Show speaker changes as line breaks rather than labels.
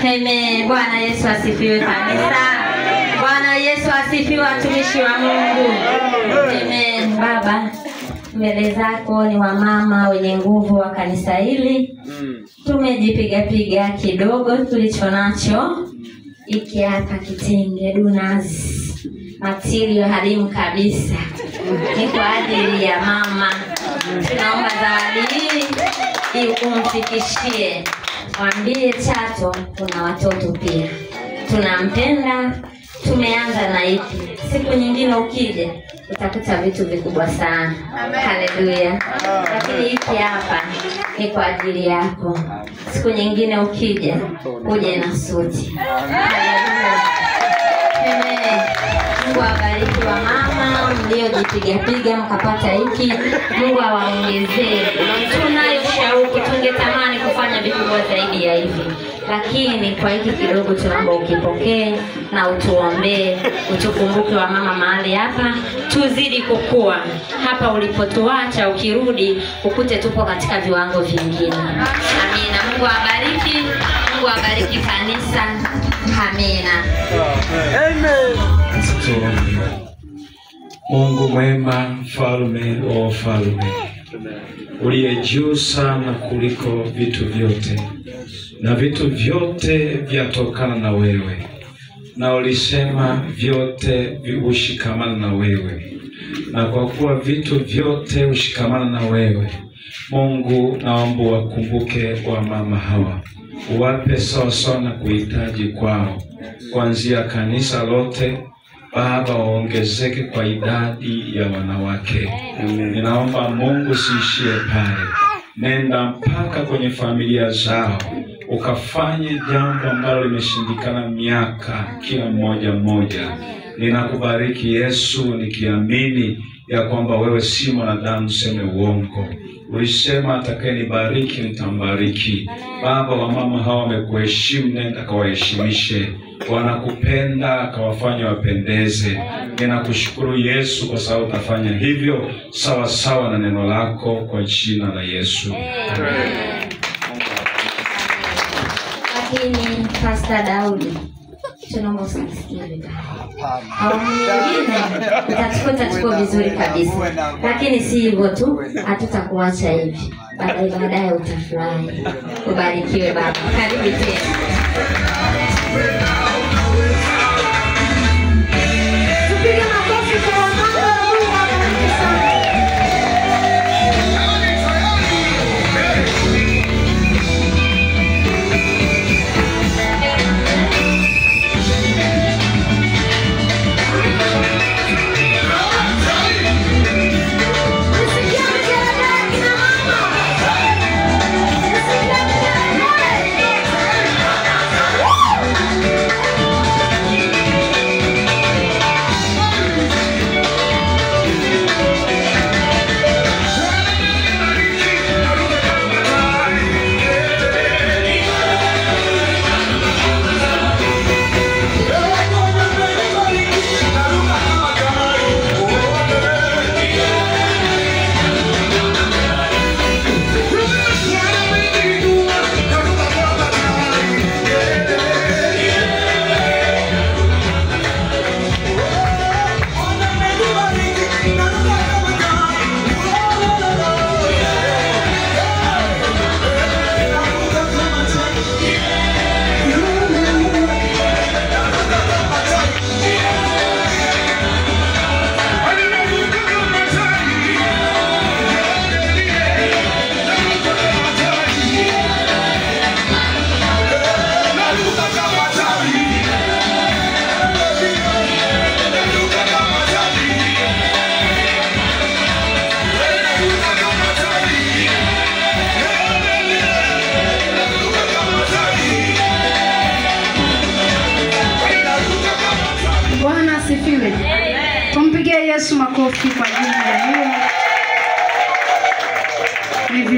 Amen. Bwana Yesu asifiwe kanisa. Bwana Yesu asifiwe watumishi wa Mungu. Amen. Baba, mbele zako ni wamama wenye nguvu wa kanisa hili. Tumejipiga kidogo tulichonacho. Iki hapa kitenge dunazi. Material halimu kabisa. Ni kwa ajili ya mama. Tunaomba zawadi hii umfikishie. Mwambie Chato kuna watoto pia. Tunampenda. Tumeanza na hiki. Siku nyingine ukija utakuta vitu vikubwa sana. Haleluya. Lakini hiki hapa ni kwa ajili yako. Siku nyingine ukija uje na suti. Haleluya. Amen. Mungu awabariki wa mama mliojipiga mkapata hiki. Mungu awaongezee. Tunayo shauku, tungetamani kufanya vikubwa zaidi ya hivi. Lakini kwa hiki kidogo tunaomba ukipokee na utuombee, utukumbuke wa mama mahali hapa, tuzidi kukua. Hapa ulipotuacha ukirudi ukute tupo katika viwango vingine. Amina. Mungu awabariki. Mungu awabariki kanisa. Amina.
Amen. Mungu mwema, mfalme wa wafalme, uliye juu sana kuliko vitu vyote, na vitu vyote vyatokana na wewe, na ulisema vyote hushikamana na wewe, na kwa kuwa vitu vyote hushikamana na wewe, Mungu naomba wakumbuke wa mama hawa, uwape sawa na kuhitaji kwao, kuanzia kanisa lote. Baba, waongezeke kwa idadi ya wanawake. Ninaomba Mungu siishie pale. Nenda mpaka kwenye familia zao. Ukafanye jambo ambalo limeshindikana miaka kila mmoja. Ninakubariki Yesu, nikiamini ya kwamba wewe si mwanadamu useme uongo. Ulisema atakayenibariki nitambariki. Baba, wa mama hawa wamekuheshimu, nenda kawaheshimishe. Wanakupenda, akawafanya wapendeze. Ninakushukuru Yesu kwa sababu utafanya hivyo sawa na neno lako, kwa jina la Yesu. Amen.
Lakini Pastor Daudi, tunaomba usikie vibaya. Utachukua vizuri kabisa. Lakini si hivyo tu, hatutakuacha hivi. Baadaye utafurahi. Ubarikiwe baba. Karibu tena.
Tumpigie Yesu makofi kwa ajili ya hiyo.